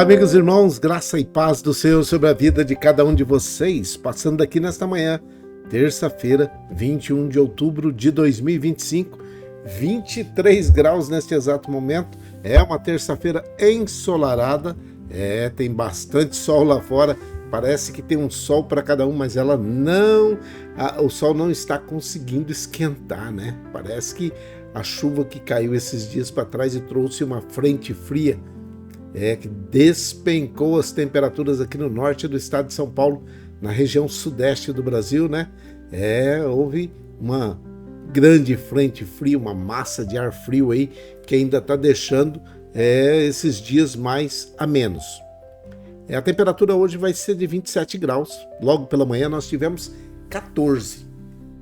Olá, amigos e irmãos, graça e paz do Senhor sobre a vida de cada um de vocês, passando aqui nesta manhã, terça-feira, 21 de outubro de 2025, 23 graus neste exato momento, é uma terça-feira ensolarada, tem bastante sol lá fora, parece que tem um sol para cada um, mas o sol não está conseguindo esquentar, né? Parece que a chuva que caiu esses dias para trás e trouxe uma frente fria, que despencou as temperaturas aqui no norte do estado de São Paulo, na região sudeste do Brasil, né? Houve uma grande frente fria, uma massa de ar frio aí, que ainda está deixando esses dias mais amenos. A temperatura hoje vai ser de 27 graus, logo pela manhã nós tivemos 14,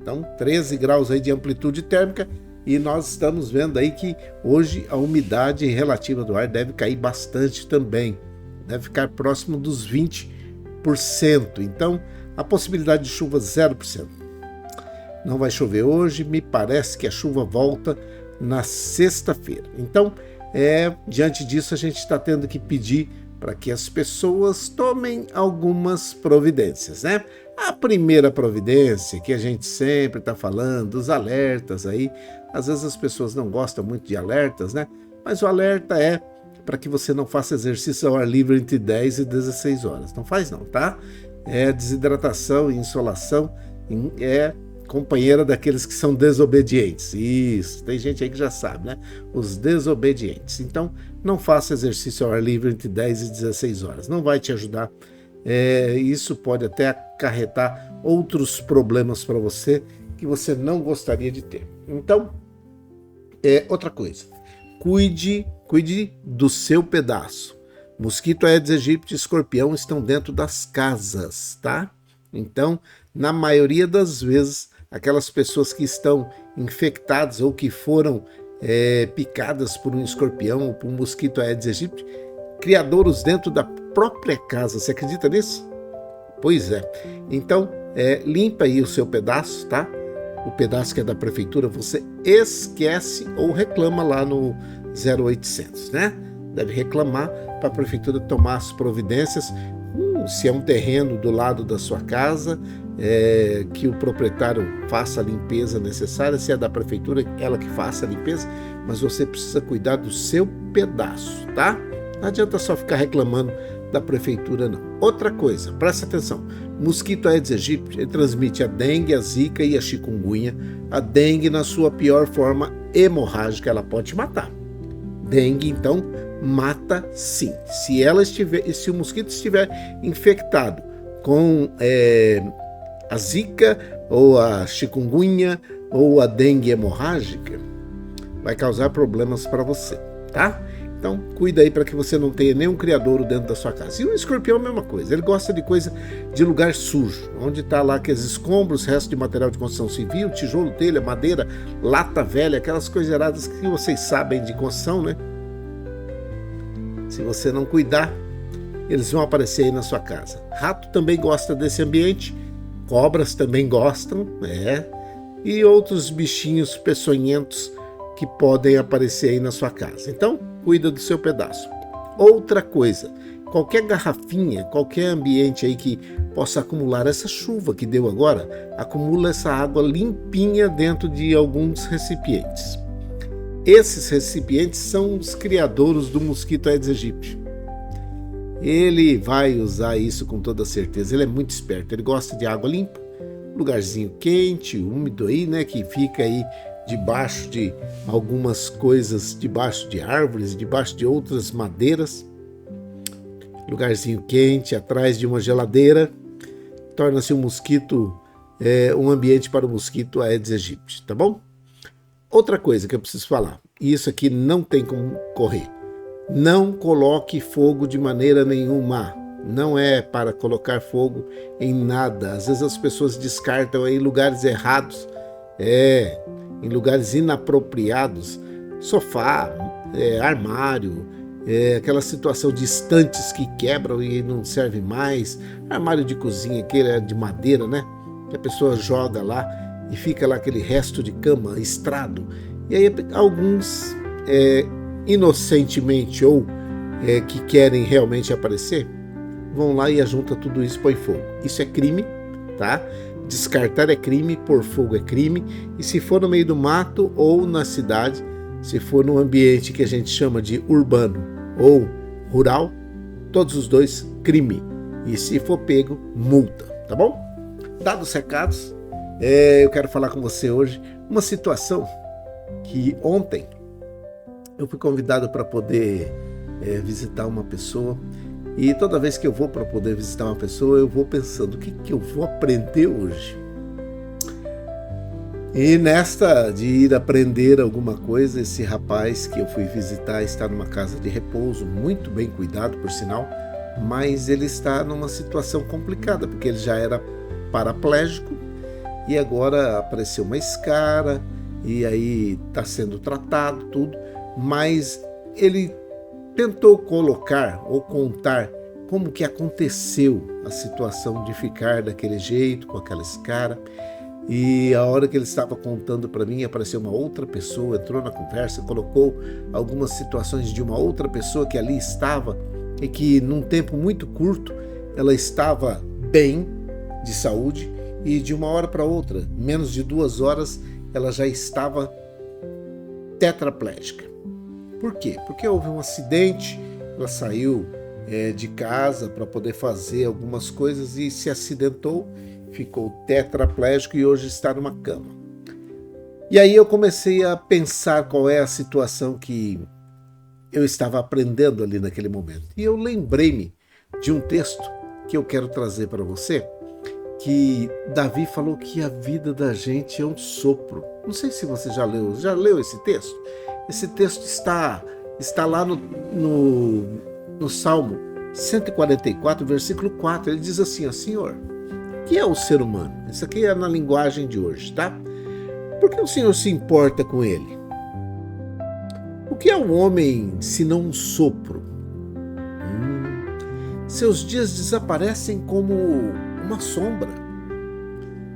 então 13 graus aí de amplitude térmica. E nós estamos vendo aí que hoje a umidade relativa do ar deve cair bastante também. Deve ficar próximo dos 20%. Então, a possibilidade de chuva 0%. Não vai chover hoje, me parece que a chuva volta na sexta-feira. Então, diante disso, a gente está tendo que pedir para que as pessoas tomem algumas providências, né? A primeira providência que a gente sempre está falando, os alertas aí, às vezes as pessoas não gostam muito de alertas, né? Mas o alerta é para que você não faça exercício ao ar livre entre 10 e 16 horas. Não faz não, tá? Desidratação e insolação é companheira daqueles que são desobedientes. Isso, tem gente aí que já sabe, né? Os desobedientes. Então, não faça exercício ao ar livre entre 10 e 16 horas. Não vai te ajudar. Isso pode até acarretar outros problemas para você que você não gostaria de ter. Então, outra coisa, cuide do seu pedaço. Mosquito Aedes aegypti e escorpião estão dentro das casas, tá? Então, na maioria das vezes, aquelas pessoas que estão infectadas ou que foram picadas por um escorpião ou por um mosquito Aedes aegypti, criadouros dentro da própria casa. Você acredita nisso? Pois é. Então, limpa aí o seu pedaço, tá? O pedaço que é da prefeitura, você esquece ou reclama lá no 0800, né? Deve reclamar para a prefeitura tomar as providências. Se é um terreno do lado da sua casa, que o proprietário faça a limpeza necessária. Se é da prefeitura, ela que faça a limpeza, mas você precisa cuidar do seu pedaço, tá? Não adianta só ficar reclamando da prefeitura, não. Outra coisa, presta atenção, mosquito Aedes aegypti, ele transmite a dengue, a zika e a chikungunya. A dengue na sua pior forma hemorrágica, ela pode te matar. Dengue, então, mata sim. Se o mosquito estiver infectado com a zika ou a chikungunya ou a dengue hemorrágica, vai causar problemas para você, tá? Então, cuida aí para que você não tenha nenhum criadouro dentro da sua casa. E o escorpião é a mesma coisa, ele gosta de coisa de lugar sujo, onde está lá aqueles escombros, resto de material de construção civil, tijolo, telha, madeira, lata velha, aquelas coisas erradas que vocês sabem de construção, né? Se você não cuidar, eles vão aparecer aí na sua casa. Rato também gosta desse ambiente, cobras também gostam, e outros bichinhos peçonhentos que podem aparecer aí na sua casa. Então, cuida do seu pedaço. Outra coisa, qualquer garrafinha, qualquer ambiente aí que possa acumular essa chuva que deu agora, acumula essa água limpinha dentro de alguns recipientes. Esses recipientes são os criadouros do mosquito Aedes aegypti. Ele vai usar isso com toda certeza, ele é muito esperto, ele gosta de água limpa, lugarzinho quente, úmido aí, né, que fica aí debaixo de algumas coisas, debaixo de árvores, debaixo de outras madeiras, lugarzinho quente, atrás de uma geladeira, torna-se um mosquito, um ambiente para o mosquito Aedes aegypti, tá bom? Outra coisa que eu preciso falar, e isso aqui não tem como correr, não coloque fogo de maneira nenhuma, não é para colocar fogo em nada. Às vezes as pessoas descartam em lugares errados, em lugares inapropriados, sofá, armário, aquela situação de estantes que quebram e não serve mais, armário de cozinha, aquele é de madeira, né? Que a pessoa joga lá e fica lá aquele resto de cama, estrado. E aí alguns inocentemente ou que querem realmente aparecer, vão lá e ajuntam tudo isso e põe fogo. Isso é crime, tá? Descartar é crime, pôr fogo é crime, e se for no meio do mato ou na cidade, se for num ambiente que a gente chama de urbano ou rural, todos os dois crime. E se for pego, multa, tá bom? Dados os recados, eu quero falar com você hoje uma situação que ontem eu fui convidado para poder visitar uma pessoa, e toda vez que eu vou para poder visitar uma pessoa, eu vou pensando, o que eu vou aprender hoje? E nesta de ir aprender alguma coisa, esse rapaz que eu fui visitar está numa casa de repouso, muito bem cuidado, por sinal, mas ele está numa situação complicada, porque ele já era paraplégico e agora apareceu uma escara e aí está sendo tratado tudo, mas ele tentou colocar ou contar como que aconteceu a situação de ficar daquele jeito, com aquela escara. E a hora que ele estava contando para mim, apareceu uma outra pessoa, entrou na conversa, colocou algumas situações de uma outra pessoa que ali estava e que num tempo muito curto ela estava bem de saúde, e de uma hora para outra, menos de 2 horas, ela já estava tetraplégica. Por quê? Porque houve um acidente, ela saiu de casa para poder fazer algumas coisas e se acidentou, ficou tetraplégico e hoje está numa cama. E aí eu comecei a pensar qual é a situação que eu estava aprendendo ali naquele momento. E eu lembrei-me de um texto que eu quero trazer para você, que Davi falou que a vida da gente é um sopro. Não sei se você já leu esse texto? Esse texto está lá no Salmo 144, versículo 4. Ele diz assim, ó, Senhor, o que é o ser humano? Isso aqui é na linguagem de hoje, tá? Por que o Senhor se importa com ele? O que é o homem se não um sopro? Seus dias desaparecem como uma sombra.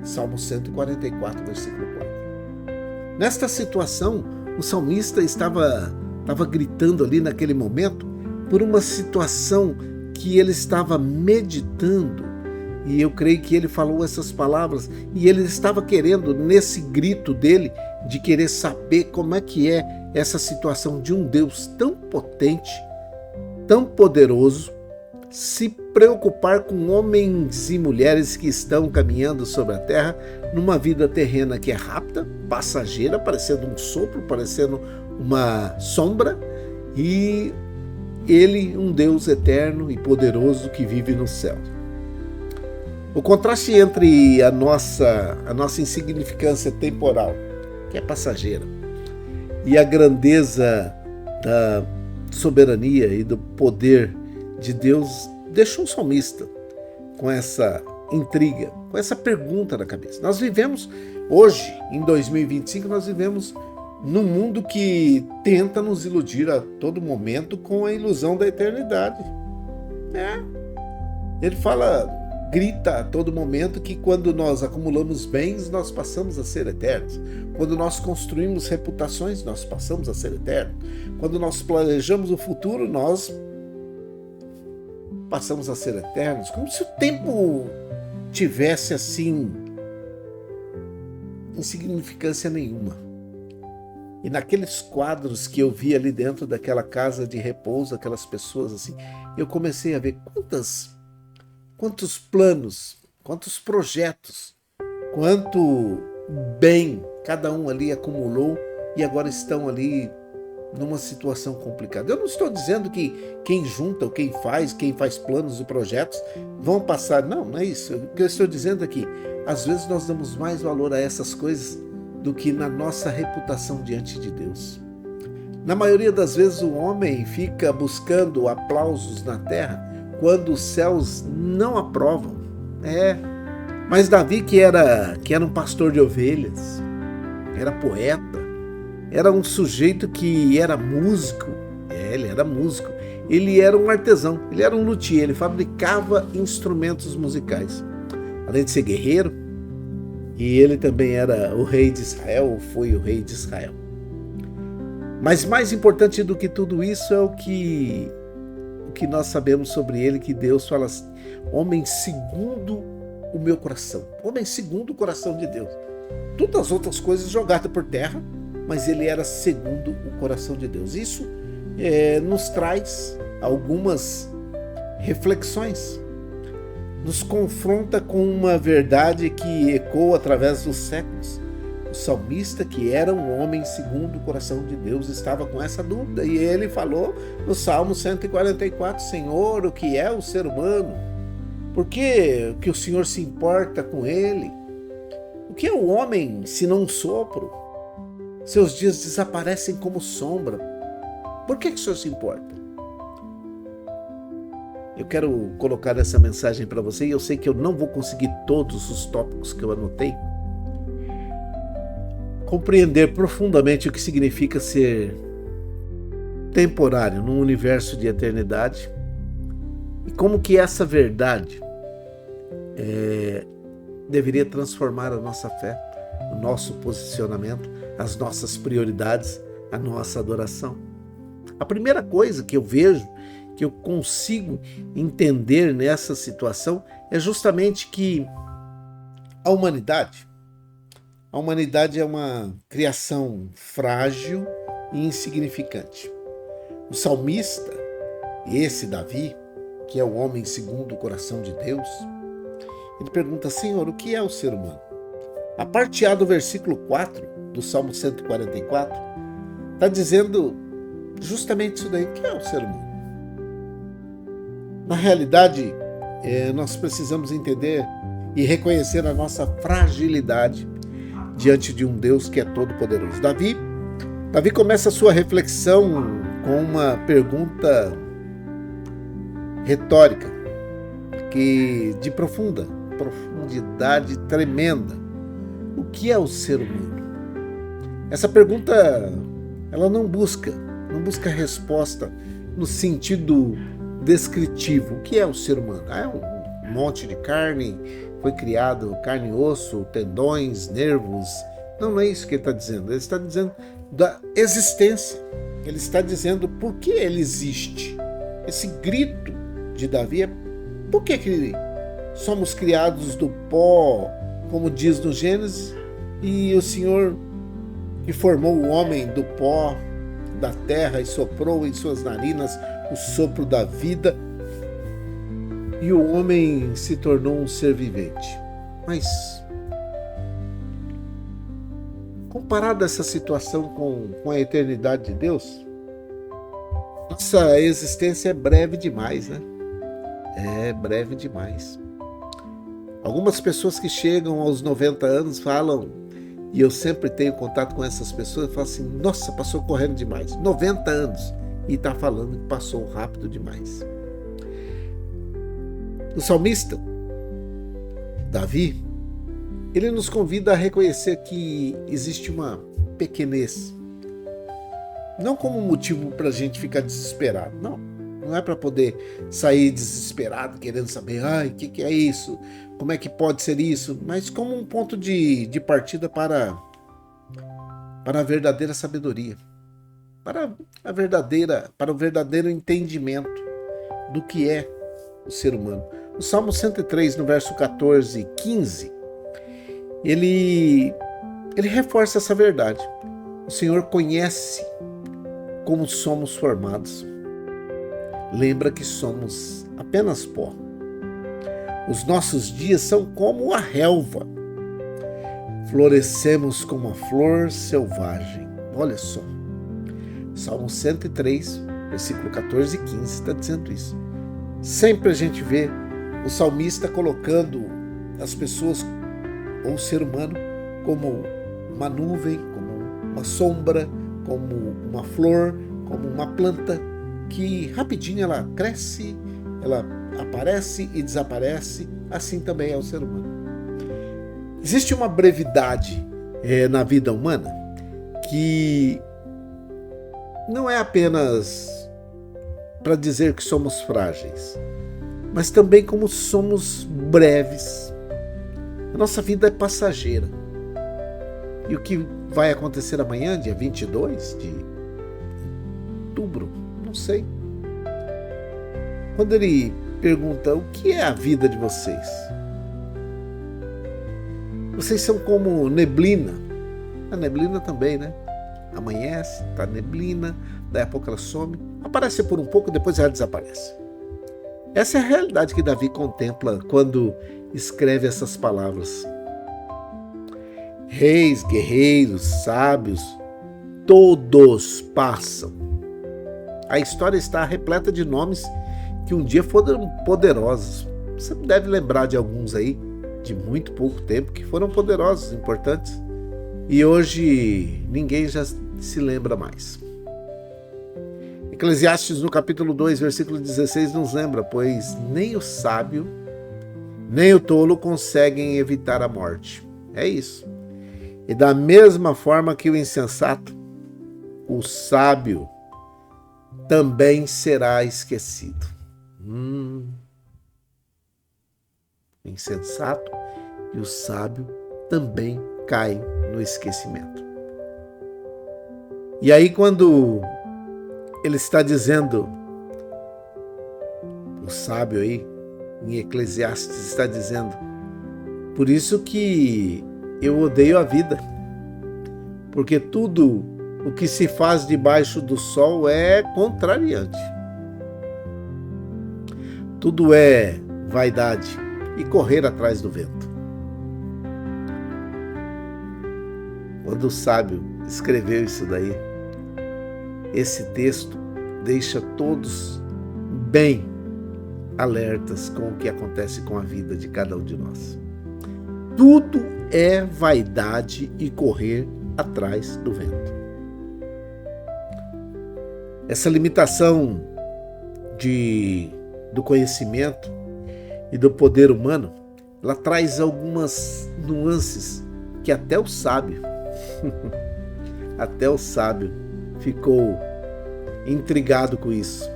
Salmo 144, versículo 4. Nesta situação, o salmista estava gritando ali naquele momento por uma situação que ele estava meditando, e eu creio que ele falou essas palavras, e ele estava querendo, nesse grito dele, de querer saber como é que é essa situação de um Deus tão potente, tão poderoso, se preocupar com homens e mulheres que estão caminhando sobre a terra numa vida terrena que é rápida, passageira, parecendo um sopro, parecendo uma sombra, e ele, um Deus eterno e poderoso que vive no céu. O contraste entre a nossa insignificância temporal, que é passageira, e a grandeza da soberania e do poder de Deus deixou o salmista com essa intriga, com essa pergunta na cabeça. Nós vivemos hoje, em 2025, nós vivemos num mundo que tenta nos iludir a todo momento com a ilusão da eternidade. Ele grita a todo momento que quando nós acumulamos bens, nós passamos a ser eternos. Quando nós construímos reputações, nós passamos a ser eternos. Quando nós planejamos o futuro, nós passamos a ser eternos. Como se o tempo tivesse assim insignificância nenhuma. E naqueles quadros que eu vi ali dentro daquela casa de repouso, aquelas pessoas assim, eu comecei a ver quantos planos, quantos projetos, quanto bem cada um ali acumulou e agora estão ali numa situação complicada. Eu não estou dizendo que quem junta ou quem faz planos e projetos vão passar. Não é isso. O que eu estou dizendo é que às vezes nós damos mais valor a essas coisas do que na nossa reputação diante de Deus. Na maioria das vezes o homem fica buscando aplausos na terra quando os céus não aprovam. Mas Davi, que era um pastor de ovelhas, era poeta, era um sujeito que era músico, ele era músico, ele era um artesão, ele era um luthier, ele fabricava instrumentos musicais. Além de ser guerreiro, e ele também era o rei de Israel, ou foi o rei de Israel. Mas mais importante do que tudo isso é o que que nós sabemos sobre ele, que Deus fala assim, homem segundo o meu coração, homem segundo o coração de Deus. Todas as outras coisas jogadas por terra, mas ele era segundo o coração de Deus. Isso nos traz algumas reflexões, nos confronta com uma verdade que ecoa através dos séculos. O salmista, que era um homem segundo o coração de Deus, estava com essa dúvida, e ele falou no Salmo 144, Senhor, o que é o ser humano? Por que o Senhor se importa com ele? O que é o homem se não um sopro? Seus dias desaparecem como sombra. Por que o Senhor se importa? Eu quero colocar essa mensagem para você, e eu sei que eu não vou conseguir todos os tópicos que eu anotei. Compreender profundamente o que significa ser temporário num universo de eternidade, e como que essa verdade deveria transformar a nossa fé, o nosso posicionamento, as nossas prioridades, a nossa adoração. A primeira coisa que eu vejo, que eu consigo entender nessa situação, é justamente que a humanidade é uma criação frágil e insignificante. O salmista, esse Davi, que é o homem segundo o coração de Deus, ele pergunta, Senhor, o que é o ser humano? A parte A do versículo 4 do Salmo 144 está dizendo justamente isso daí, o que é o ser humano? Na realidade, nós precisamos entender e reconhecer a nossa fragilidade diante de um Deus que é todo-poderoso. Davi começa a sua reflexão com uma pergunta retórica, de profundidade tremenda. O que é o ser humano? Essa pergunta, ela não busca resposta no sentido descritivo. O que é o ser humano? É um monte de carne, foi criado carne e osso, tendões, nervos. Não é isso que ele está dizendo. Ele está dizendo da existência. Ele está dizendo por que ele existe. Esse grito de Davi é por que somos criados do pó, como diz no Gênesis, e o Senhor que formou o homem do pó da terra e soprou em suas narinas o sopro da vida, e o homem se tornou um ser vivente. Mas, comparado essa situação com a eternidade de Deus, nossa existência é breve demais, né? É breve demais. Algumas pessoas que chegam aos 90 anos falam, e eu sempre tenho contato com essas pessoas, falam assim, nossa, passou correndo demais. 90 anos. E está falando que passou rápido demais. O salmista, Davi, ele nos convida a reconhecer que existe uma pequenez. Não como motivo para a gente ficar desesperado, não é para poder sair desesperado, querendo saber, o que é isso, como é que pode ser isso, mas como um ponto de partida para a verdadeira sabedoria, para o verdadeiro entendimento do que é o ser humano. O Salmo 103, no verso 14 e 15, ele reforça essa verdade. O Senhor conhece como somos formados. Lembra que somos apenas pó. Os nossos dias são como a relva. Florescemos como a flor selvagem. Olha só. Salmo 103, versículo 14 e 15 está dizendo isso. Sempre a gente vê o salmista colocando as pessoas, ou o ser humano, como uma nuvem, como uma sombra, como uma flor, como uma planta, que rapidinho ela cresce, ela aparece e desaparece. Assim também é o ser humano. Existe uma brevidade na vida humana que não é apenas para dizer que somos frágeis, mas também como somos breves. A nossa vida é passageira. E o que vai acontecer amanhã, dia 22 de outubro, não sei. quando ele pergunta: o que é a vida de vocês? Vocês são como neblina. A neblina também, né? Amanhece, tá neblina, daí a pouco ela some, aparece por um pouco, depois ela desaparece. Essa é a realidade que Davi contempla quando escreve essas palavras. Reis, guerreiros, sábios, todos passam. A história está repleta de nomes que um dia foram poderosos. Você deve lembrar de alguns aí, de muito pouco tempo, que foram poderosos, importantes. E hoje ninguém já se lembra mais. Eclesiastes, no capítulo 2, versículo 16, nos lembra: pois nem o sábio, nem o tolo conseguem evitar a morte. É isso. E da mesma forma que o insensato, o sábio também será esquecido. O insensato e o sábio também caem no esquecimento. E aí, quando ele está dizendo, o sábio aí, em Eclesiastes, está dizendo: por isso que eu odeio a vida, porque tudo o que se faz debaixo do sol é contrariante. Tudo é vaidade e correr atrás do vento. Quando o sábio escreveu isso daí, esse texto deixa todos bem alertas com o que acontece com a vida de cada um de nós. Tudo é vaidade e correr atrás do vento. Essa limitação do conhecimento e do poder humano, ela traz algumas nuances que até o sábio ficou intrigado com isso.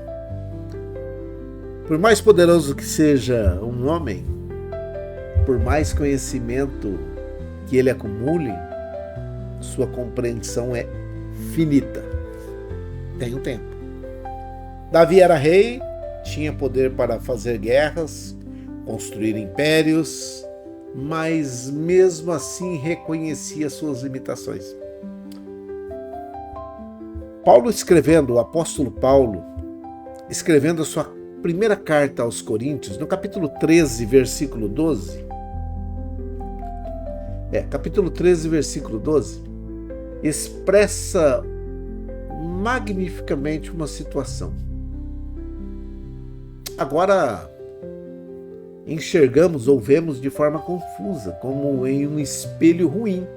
Por mais poderoso que seja um homem, por mais conhecimento que ele acumule, sua compreensão é finita. Tem um tempo. Davi era rei, tinha poder para fazer guerras, construir impérios, mas mesmo assim reconhecia suas limitações. O apóstolo Paulo, escrevendo a sua primeira carta aos Coríntios, no capítulo 13, versículo 12, expressa magnificamente uma situação. Agora enxergamos ou vemos de forma confusa, como em um espelho ruim,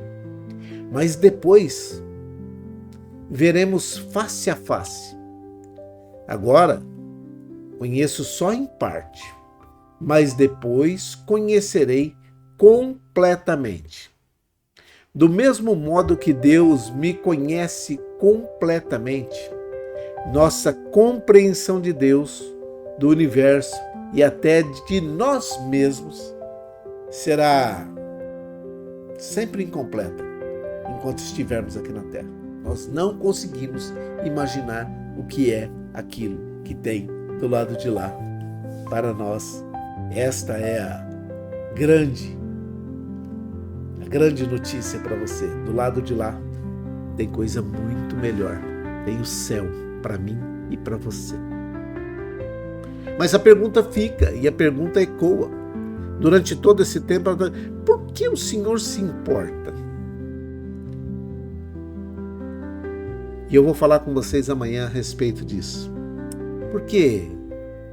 mas depois veremos face a face. Agora conheço só em parte, mas depois conhecerei completamente. Do mesmo modo que Deus me conhece completamente, nossa compreensão de Deus, do universo e até de nós mesmos será sempre incompleta enquanto estivermos aqui na Terra. Nós não conseguimos imaginar o que é aquilo que tem do lado de lá. Para nós, esta é a grande notícia para você. Do lado de lá tem coisa muito melhor. Tem o céu para mim e para você. Mas a pergunta fica, e a pergunta ecoa durante todo esse tempo: por que o Senhor se importa? E eu vou falar com vocês amanhã a respeito disso. Por que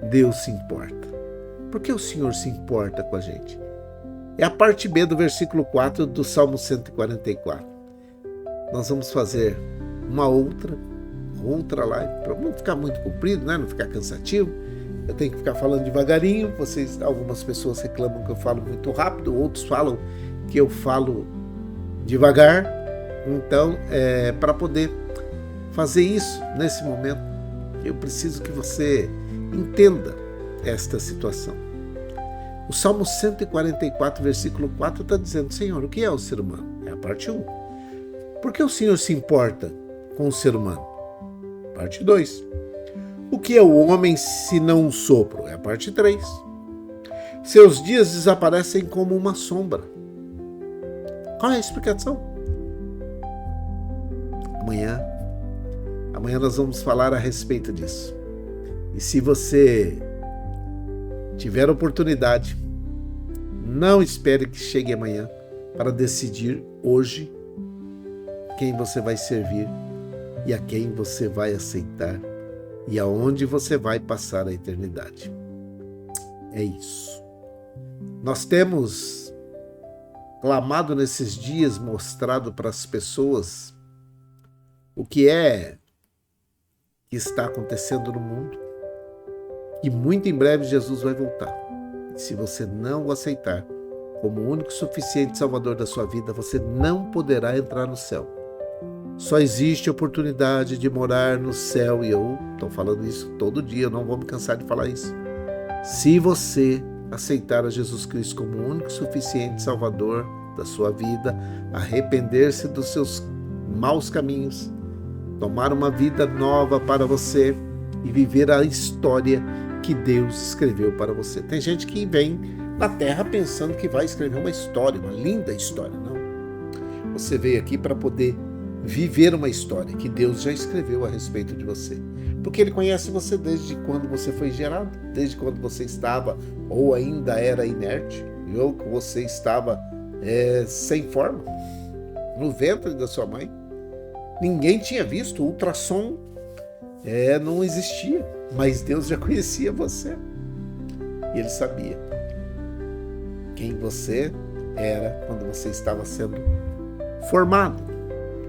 Deus se importa? Por que o Senhor se importa com a gente? É a parte B do versículo 4 do Salmo 144. Nós vamos fazer uma outra live, para não ficar muito comprido, né? Não ficar cansativo. Eu tenho que ficar falando devagarinho. Algumas pessoas reclamam que eu falo muito rápido, outros falam que eu falo devagar. Então, para poder fazer isso nesse momento, eu preciso que você entenda esta situação. O Salmo 144, versículo 4 está dizendo: Senhor, o que é o ser humano? É a parte 1. Por que o Senhor se importa com o ser humano? Parte 2. O O que é o homem se não um sopro? É a parte 3. Seus dias desaparecem como uma sombra. Qual é a explicação? Amanhã nós vamos falar a respeito disso. E se você tiver oportunidade, não espere que chegue amanhã para decidir hoje quem você vai servir e a quem você vai aceitar e aonde você vai passar a eternidade. É isso. Nós temos clamado nesses dias, mostrado para as pessoas o que está acontecendo no mundo. E muito em breve Jesus vai voltar. E se você não o aceitar como o único e suficiente Salvador da sua vida, você não poderá entrar no céu. Só existe oportunidade de morar no céu, e eu estou falando isso todo dia, eu não vou me cansar de falar isso. Se você aceitar a Jesus Cristo como o único e suficiente Salvador da sua vida, arrepender-se dos seus maus caminhos, tomar uma vida nova para você e viver a história que Deus escreveu para você. Tem gente que vem na Terra pensando que vai escrever uma história, uma linda história. Não. Você veio aqui para poder viver uma história que Deus já escreveu a respeito de você. Porque Ele conhece você desde quando você foi gerado, desde quando você estava ou ainda era inerte, ou que você estava sem forma, no ventre da sua mãe. Ninguém tinha visto, o ultrassom não existia, mas Deus já conhecia você. E Ele sabia quem você era quando você estava sendo formado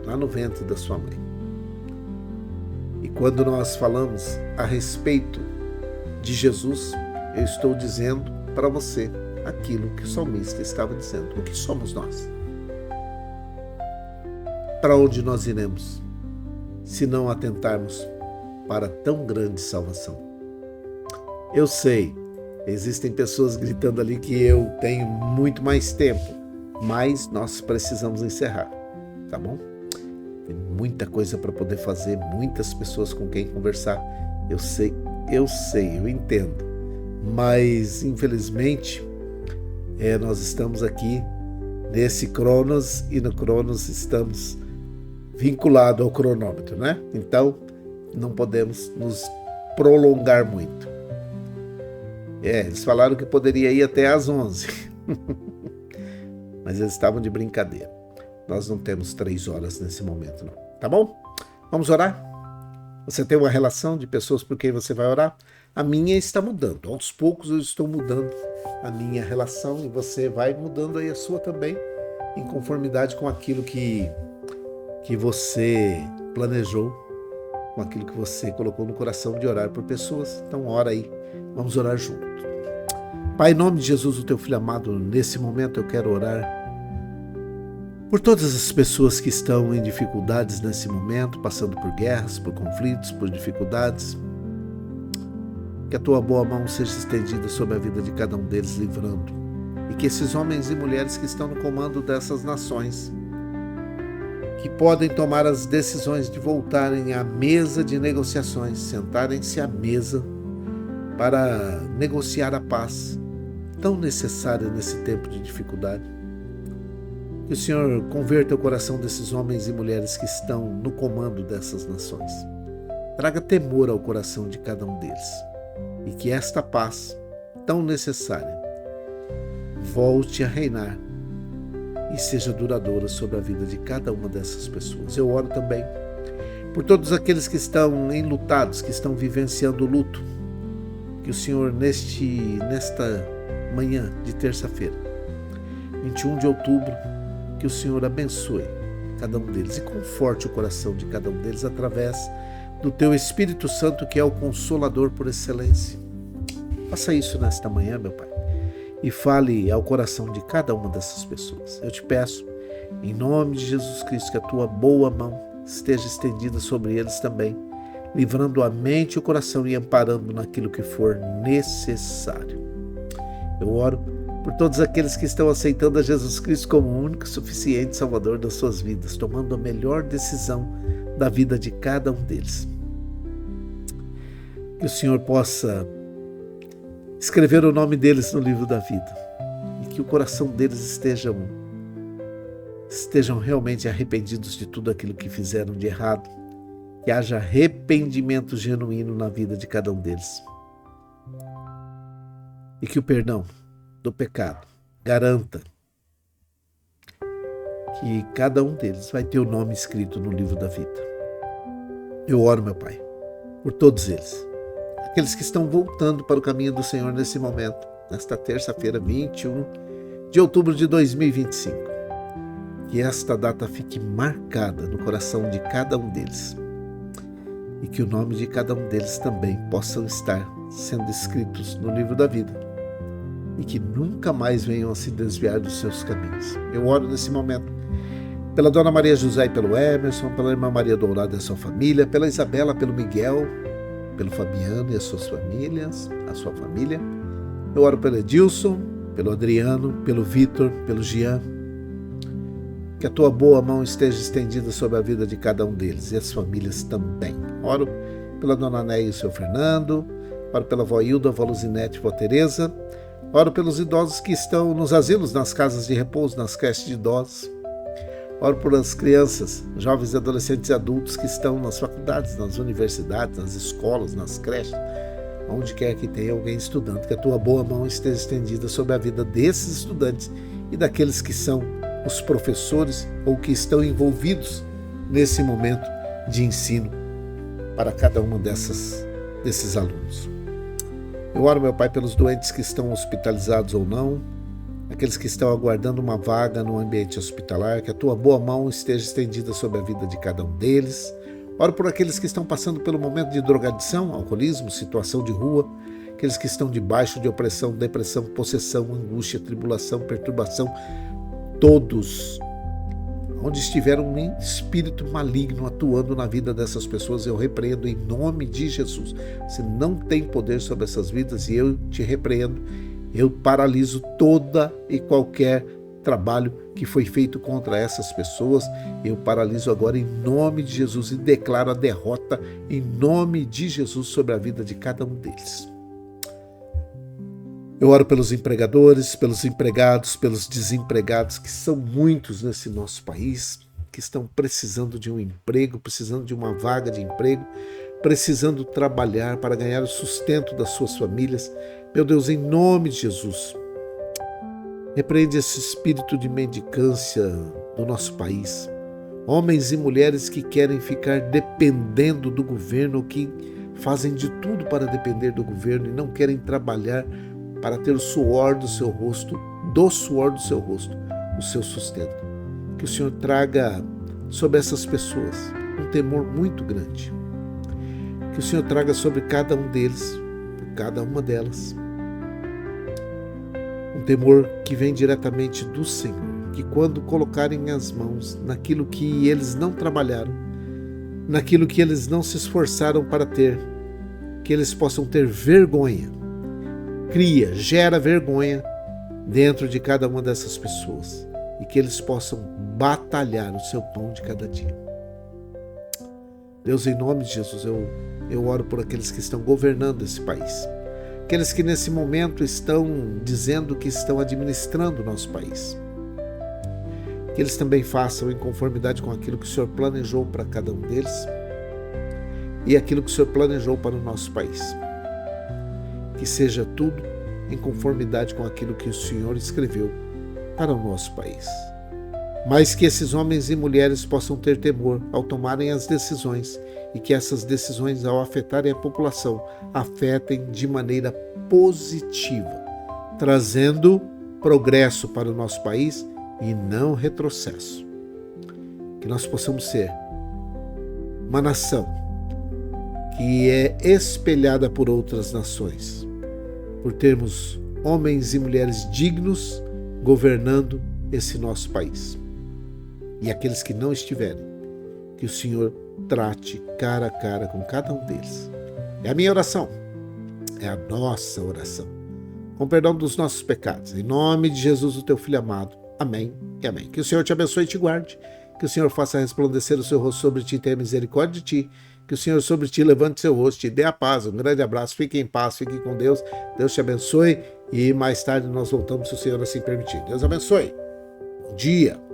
lá no ventre da sua mãe. E quando nós falamos a respeito de Jesus, eu estou dizendo para você aquilo que o salmista estava dizendo. O que somos nós? Para onde nós iremos, se não atentarmos para tão grande salvação? Eu sei, existem pessoas gritando ali que eu tenho muito mais tempo, mas nós precisamos encerrar, tá bom? Tem muita coisa para poder fazer, muitas pessoas com quem conversar. Eu sei, eu entendo, mas infelizmente nós estamos aqui nesse Cronos e no Cronos estamos vinculados ao cronômetro, né? Então não podemos nos prolongar muito. Eles falaram que poderia ir até às 11, mas eles estavam de brincadeira. Nós não temos 3 horas nesse momento, não. Tá bom? Vamos orar? Você tem uma relação de pessoas por quem você vai orar? A minha está mudando. Aos poucos eu estou mudando a minha relação e você vai mudando aí a sua também, em conformidade com aquilo que você planejou, com aquilo que você colocou no coração de orar por pessoas. Então ora aí, vamos orar junto. Pai, em nome de Jesus, o teu filho amado, nesse momento eu quero orar por todas as pessoas que estão em dificuldades nesse momento, passando por guerras, por conflitos, por dificuldades. Que a tua boa mão seja estendida sobre a vida de cada um deles, livrando. E que esses homens e mulheres que estão no comando dessas nações, que podem tomar as decisões de voltarem à mesa de negociações, sentarem-se à mesa para negociar a paz, tão necessária nesse tempo de dificuldade. Que o Senhor converta o coração desses homens e mulheres que estão no comando dessas nações. Traga temor ao coração de cada um deles. E que esta paz, tão necessária, volte a reinar e seja duradoura sobre a vida de cada uma dessas pessoas. Eu oro também por todos aqueles que estão enlutados, que estão vivenciando o luto. Que o Senhor, nesta manhã de terça-feira, 21 de outubro, que o Senhor abençoe cada um deles e conforte o coração de cada um deles através do teu Espírito Santo, que é o Consolador por excelência. Faça isso nesta manhã, meu Pai, e fale ao coração de cada uma dessas pessoas. Eu te peço, em nome de Jesus Cristo, que a tua boa mão esteja estendida sobre eles também, livrando a mente e o coração e amparando naquilo que for necessário. Eu oro por todos aqueles que estão aceitando a Jesus Cristo como o único e suficiente Salvador das suas vidas, tomando a melhor decisão da vida de cada um deles. que o Senhor possa escrever o nome deles no livro da vida e que o coração deles estejam realmente arrependidos de tudo aquilo que fizeram de errado, que haja arrependimento genuíno na vida de cada um deles e que o perdão do pecado garanta que cada um deles vai ter o nome escrito no livro da vida. Eu oro, meu Pai, por todos eles, aqueles que estão voltando para o caminho do Senhor nesse momento, nesta terça-feira, 21 de outubro de 2025. Que esta data fique marcada no coração de cada um deles e que o nome de cada um deles também possam estar sendo escritos no livro da vida e que nunca mais venham a se desviar dos seus caminhos. Eu oro nesse momento pela Dona Maria José e pelo Emerson, pela Irmã Maria Dourada e a sua família, pela Isabela, pelo Miguel, pelo Fabiano e as suas famílias, a sua família. Eu oro pelo Edilson, pelo Adriano, pelo Vitor, pelo Jean. Que a tua boa mão esteja estendida sobre a vida de cada um deles e as famílias também. Oro pela Dona Néia e o seu Fernando, oro pela avó Hilda, avó Luzinete e avó Tereza, oro pelos idosos que estão nos asilos, nas casas de repouso, nas creches de idosos. Oro por as crianças, jovens, adolescentes e adultos que estão nas faculdades, nas universidades, nas escolas, nas creches, onde quer que tenha alguém estudando. Que a tua boa mão esteja estendida sobre a vida desses estudantes e daqueles que são os professores ou que estão envolvidos nesse momento de ensino para cada uma desses alunos. Eu oro, meu Pai, pelos doentes que estão hospitalizados ou não, aqueles que estão aguardando uma vaga no ambiente hospitalar, que a tua boa mão esteja estendida sobre a vida de cada um deles. Oro por aqueles que estão passando pelo momento de drogadição, alcoolismo, situação de rua, aqueles que estão debaixo de opressão, depressão, possessão, angústia, tribulação, perturbação, todos, onde estiver um espírito maligno atuando na vida dessas pessoas, eu repreendo em nome de Jesus. Você não tem poder sobre essas vidas e eu te repreendo. Eu paraliso toda e qualquer trabalho que foi feito contra essas pessoas. Eu paraliso agora em nome de Jesus e declaro a derrota em nome de Jesus sobre a vida de cada um deles. Eu oro pelos empregadores, pelos empregados, pelos desempregados, que são muitos nesse nosso país, que estão precisando de um emprego, precisando de uma vaga de emprego, precisando trabalhar para ganhar o sustento das suas famílias. Meu Deus, em nome de Jesus, repreende esse espírito de mendicância do nosso país. Homens e mulheres que querem ficar dependendo do governo, que fazem de tudo para depender do governo e não querem trabalhar para ter o suor do seu rosto, o seu sustento. Que o Senhor traga sobre essas pessoas um temor muito grande. Que o Senhor traga sobre cada um deles, cada uma delas, um temor que vem diretamente do Senhor, que quando colocarem as mãos naquilo que eles não trabalharam, naquilo que eles não se esforçaram para ter, que eles possam ter vergonha, gera vergonha dentro de cada uma dessas pessoas e que eles possam batalhar o seu pão de cada dia. Deus, em nome de Jesus, eu oro por aqueles que estão governando esse país, aqueles que nesse momento estão dizendo que estão administrando o nosso país. Que eles também façam em conformidade com aquilo que o Senhor planejou para cada um deles e aquilo que o Senhor planejou para o nosso país. Que seja tudo em conformidade com aquilo que o Senhor escreveu para o nosso país. Mas que esses homens e mulheres possam ter temor ao tomarem as decisões e que essas decisões, ao afetarem a população, afetem de maneira positiva, trazendo progresso para o nosso país e não retrocesso. Que nós possamos ser uma nação que é espelhada por outras nações, por termos homens e mulheres dignos governando esse nosso país. E aqueles que não estiverem, que o Senhor trate cara a cara com cada um deles. É a minha oração, é a nossa oração. Com perdão dos nossos pecados, em nome de Jesus, o teu Filho amado. Amém e amém. Que o Senhor te abençoe e te guarde, que o Senhor faça resplandecer o seu rosto sobre ti e tenha misericórdia de ti, que o Senhor sobre ti levante seu rosto, te dê a paz. Um grande abraço, fique em paz, fique com Deus. Deus te abençoe e mais tarde nós voltamos se o Senhor assim permitir. Deus abençoe. Bom dia.